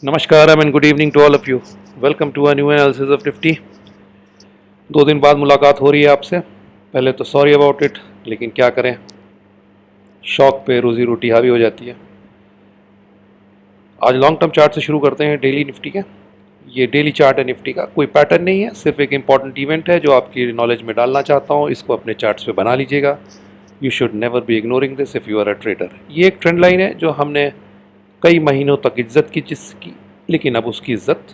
नमस्कार and good evening to all of you. Welcome to a new analysis of Nifty. 2 दिन बाद मुलाकात हो रही है आपसे। पहले तो सॉरी अबाउट इट, लेकिन क्या करें, शौक पे रोजी रोटी हावी हो जाती है। आज लॉन्ग टर्म चार्ट से शुरू करते हैं डेली निफ्टी के। ये डेली चार्ट है निफ्टी का, कोई पैटर्न नहीं है, सिर्फ एक इंपॉर्टेंट इवेंट है जो आपकी नॉलेज में डालना चाहता हूँ। इसको अपने चार्ट्स पे बना लीजिएगा। You should never be ignoring this if you are a trader. ये एक ट्रेंड लाइन है जो हमने कई महीनों तक इज्जत की जिसकी, लेकिन अब उसकी इज्जत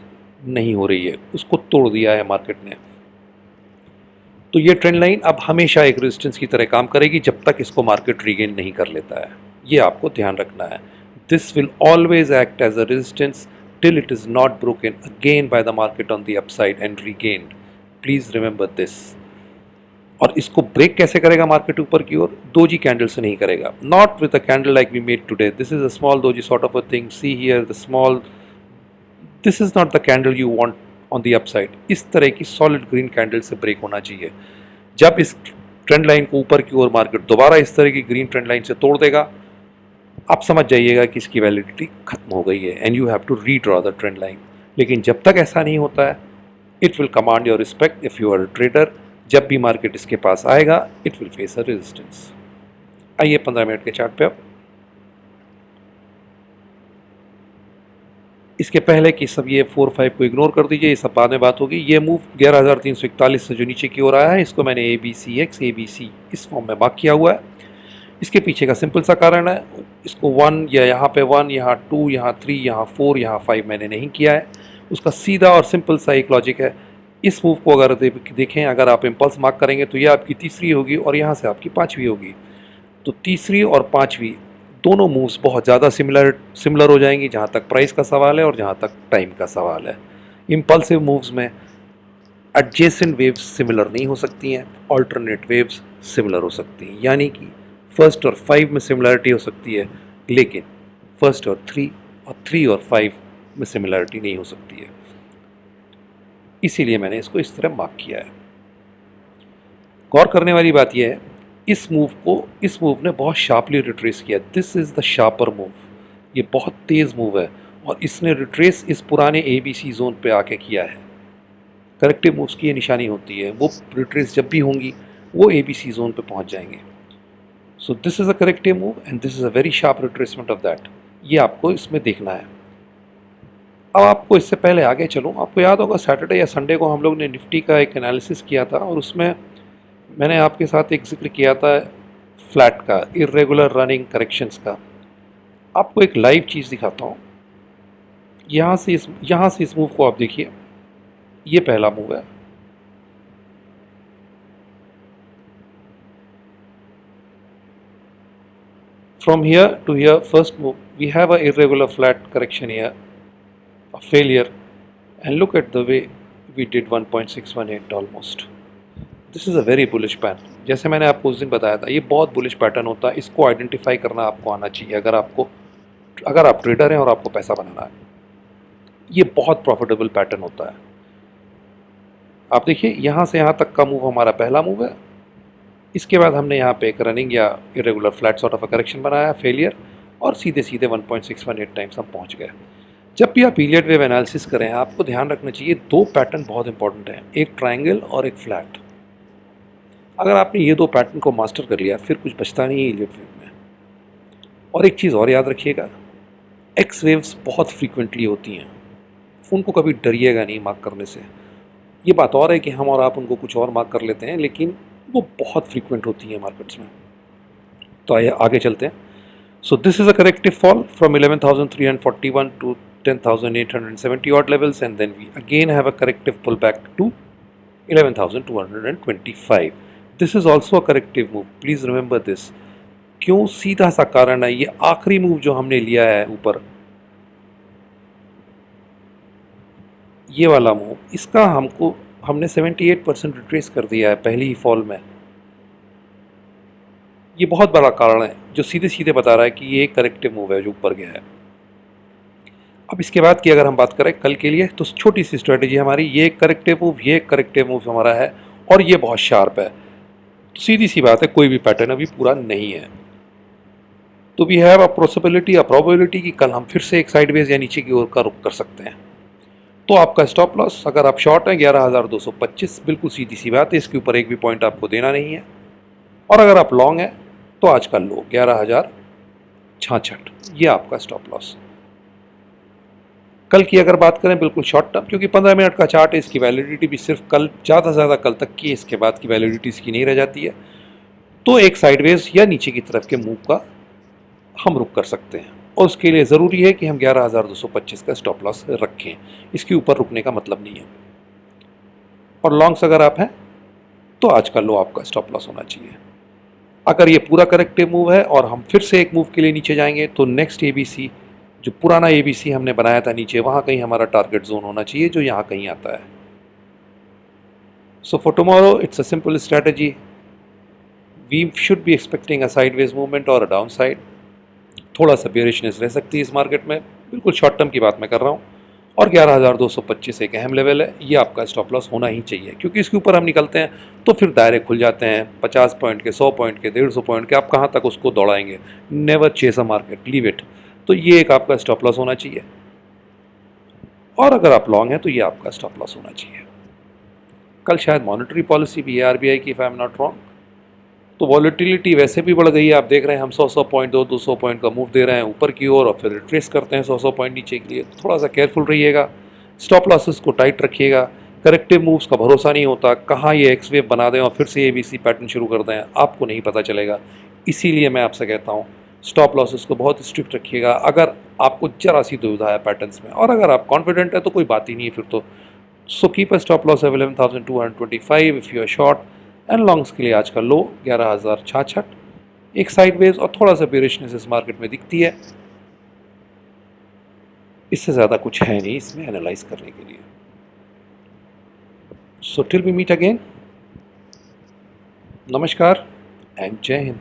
नहीं हो रही है, उसको तोड़ दिया है मार्केट ने। तो ये ट्रेंड लाइन अब हमेशा एक रेजिस्टेंस की तरह काम करेगी जब तक इसको मार्केट रीगेन नहीं कर लेता है। ये आपको ध्यान रखना है। This will always act as a resistance till it is not broken again by the market on the upside and regained. Please remember this. और इसको ब्रेक कैसे करेगा मार्केट ऊपर की ओर? दोजी कैंडल से नहीं करेगा, not with a candle like we made today. This is a small doji sort of a thing. See here the small, this is not the candle you want on the upside. इस तरह की solid green candle से break होना चाहिए। जब इस trend line को ऊपर की ओर मार्केट दोबारा इस तरह की ग्रीन ट्रेंड लाइन से तोड़ देगा, आप समझ जाइएगा कि इसकी वैलिडिटी खत्म हो गई है and you have to redraw the trend line. लेकिन जब तक ऐसा नहीं होता है, it will command your respect if you are a trader. जब भी मार्केट इसके पास आएगा, it will face a resistance. आइए 15 मिनट के चार्ट पे अब। इसके पहले कि सब ये 4-5 को इग्नोर कर दीजिए, ये सब बाद में बात होगी। ये मूव 11,341 से जो नीचे की ओर आया है, इसको मैंने ABCX ABC इस फॉर्म में मार्क किया हुआ है। इसके पीछे का सिंपल सा कारण है, इसको 1 या यहाँ पे 1, यहाँ 2, यहाँ 3, यहाँ 4, यहाँ 5 मैंने नहीं किया है। उसका सीधा और सिंपल सा एक लॉजिक है। इस मूव को अगर देखें, अगर आप इम्पल्स मार्क करेंगे तो ये आपकी तीसरी होगी और यहाँ से आपकी पाँचवीं होगी। तो तीसरी और पाँचवीं दोनों मूव्स बहुत ज़्यादा सिमिलर हो जाएंगी जहाँ तक प्राइस का सवाल है और जहाँ तक टाइम का सवाल है। इम्पल्सिव मूव्स में एडजेसेंट वेव्स सिमिलर नहीं हो सकती हैं, ऑल्टरनेट वेव्स सिमिलर हो सकती हैं। यानी कि फर्स्ट और 5 में सिमिलरिटी हो सकती है, लेकिन फर्स्ट और 3 और 5 में सिमिलरिटी नहीं हो सकती है। इसीलिए मैंने इसको इस तरह मार्क किया है। गौर करने वाली बात यह है, इस मूव ने बहुत शार्पली रिट्रेस किया। This is the sharper move. ये बहुत तेज़ मूव है और इसने रिट्रेस इस पुराने ABC जोन पे आके किया है। करेक्टिव मूव्स की ये निशानी होती है, वो रिट्रेस जब भी होंगी वो ABC जोन पे पहुंच जाएंगे। So this is a corrective move and this is a very sharp retracement of that. ये आपको इसमें देखना है। अब आपको इससे पहले आगे चलूँ, आपको याद होगा सैटरडे या संडे को हम लोग ने निफ्टी का एक एनालिसिस किया था और उसमें मैंने आपके साथ एक जिक्र किया था फ्लैट का, इरेगुलर रनिंग करेक्शंस का। आपको एक लाइव चीज़ दिखाता हूँ। यहाँ से इस मूव को आप देखिए, ये पहला मूव है। From here to here, first move, we have a irregular flat correction here, a failure, and look at the way we did 1.618 almost. This is a very bullish pattern. जैसे मैंने आपको उस दिन बताया था, ये बहुत बुलिश पैटर्न होता है। इसको आइडेंटिफाई करना आपको आना चाहिए अगर आप ट्रेडर हैं और आपको पैसा बनाना है। ये बहुत प्रॉफिटेबल पैटर्न होता है। आप देखिए, यहाँ से यहाँ तक का मूव हमारा पहला मूव है। इसके बाद हमने यहाँ पे एक रनिंग या irregular flat sort of a correction बनाया, फेलियर, और सीधे 1.618 टाइम्स हम पहुँच गए। जब भी आप पीरियड वेव एनालिसिस करें, आपको ध्यान रखना चाहिए 2 पैटर्न बहुत इंपॉर्टेंट हैं, एक ट्रायंगल और एक फ्लैट। अगर आपने ये 2 पैटर्न को मास्टर कर लिया, फिर कुछ बचता नहीं है पीरियड वेव में। और एक चीज़ और याद रखिएगा, एक्स वेव्स बहुत फ्रीक्वेंटली होती हैं, उनको कभी डरिएगा नहीं मार्क करने से। ये बात और है कि हम और आप उनको कुछ और मार्क कर लेते हैं, लेकिन वो बहुत फ्रीक्वेंट होती हैं मार्केट्स में। तो आइए आगे चलते हैं। So this is a corrective fall from 11,341 to 10,870 odd levels, and then we again have a corrective pullback to 11,225. This is also a corrective move. Please remember this. क्यों? सीधा सा कारण है, ये आखिरी मूव जो हमने लिया है ऊपर, ये वाला मूव, इसका हमने 78% रिट्रेस कर दिया है पहली ही फॉल में। ये बहुत बड़ा कारण है जो सीधे सीधे बता रहा है कि ये एक करेक्टिव मूव है जो ऊपर गया है। अब इसके बाद की अगर हम बात करें कल के लिए, तो छोटी सी स्ट्रेटेजी हमारी, ये एक करेक्टिव मूव, ये एक करेक्टिव मूव हमारा है और ये बहुत शार्प है। तो सीधी सी बात है, कोई भी पैटर्न अभी पूरा नहीं है। तो we have a possibility, a probability कि कल हम फिर से एक साइडवेज या नीचे की ओर का रुख कर सकते हैं। तो आपका स्टॉप लॉस, अगर आप शॉर्ट हैं 11,225, बिल्कुल सीधी सी बात है, इसके ऊपर एक भी पॉइंट आपको देना नहीं है। और अगर आप लॉन्ग हैं तो आज का लो 11,066, ये आपका स्टॉप लॉस। कल की अगर बात करें बिल्कुल शॉर्ट टर्म, क्योंकि 15 मिनट का चार्ट है, इसकी वैलिडिटी भी सिर्फ कल, ज़्यादा से ज़्यादा कल तक की, इसके बाद की वैलिडिटी इसकी नहीं रह जाती है। तो एक साइडवेज या नीचे की तरफ के मूव का हम रुक कर सकते हैं, और उसके लिए ज़रूरी है कि हम 11,225 का स्टॉप लॉस रखें, इसके ऊपर रुकने का मतलब नहीं है। और लॉन्ग्स अगर आप हैं तो आज का लो आपका स्टॉप लॉस होना चाहिए। अगर ये पूरा करेक्टिव मूव है और हम फिर से एक मूव के लिए नीचे जाएंगे तो नेक्स्ट एबीसी, जो पुराना एबीसी हमने बनाया था नीचे, वहाँ कहीं हमारा टारगेट जोन होना चाहिए, जो यहाँ कहीं आता है। So for tomorrow it's a simple strategy, we should be expecting a sideways movement और अ डाउन साइड। थोड़ा सा बेरिशनेस रह सकती है इस मार्केट में, बिल्कुल शॉर्ट टर्म की बात मैं कर रहा हूँ। और 11,225 एक अहम लेवल है, ये आपका स्टॉप लॉस होना ही चाहिए, क्योंकि इसके ऊपर हम निकलते हैं तो फिर दायरे खुल जाते हैं 50 पॉइंट के, 100 पॉइंट के, 150 पॉइंट के, आप कहाँ तक उसको दौड़ाएंगे। Never chase a market, leave it. तो ये एक आपका स्टॉप लॉस होना चाहिए। और अगर आप लॉन्ग हैं तो ये आपका स्टॉप लॉस होना चाहिए। कल शायद मॉनेटरी पॉलिसी भी है आरबीआई की, if I am not wrong, तो वॉलेटिलिटी वैसे भी बढ़ गई है। आप देख रहे हैं हम 100 पॉइंट, 200 पॉइंट का मूव दे रहे हैं ऊपर की ओर, और फिर रिट्रेस करते हैं 100 पॉइंट नीचे के लिए। तो थोड़ा सा केयरफुल रहिएगा, स्टॉप लॉसेस को टाइट रखिएगा। करेक्टिव मूव्स का भरोसा नहीं होता, कहाँ ये एक्स वेव बना दें और फिर से एबीसी पैटर्न शुरू कर दें, आपको नहीं पता चलेगा। इसीलिए मैं आपसे कहता हूँ स्टॉप लॉसेस को बहुत स्ट्रिक्ट रखिएगा, अगर आपको जरा सी दुविधा है पैटर्न्स में। और अगर आप कॉन्फिडेंट है तो कोई बात ही नहीं है फिर तो। So keep a stop loss 11,225 if you are short, and longs के लिए आज का लो 11,066। एक साइडवेज और थोड़ा सा बेरिशनेस इस मार्केट में दिखती है, इससे ज़्यादा कुछ है नहीं इसमें एनालाइज करने के लिए। So till we meet again, नमस्कार एंड जय हिंद।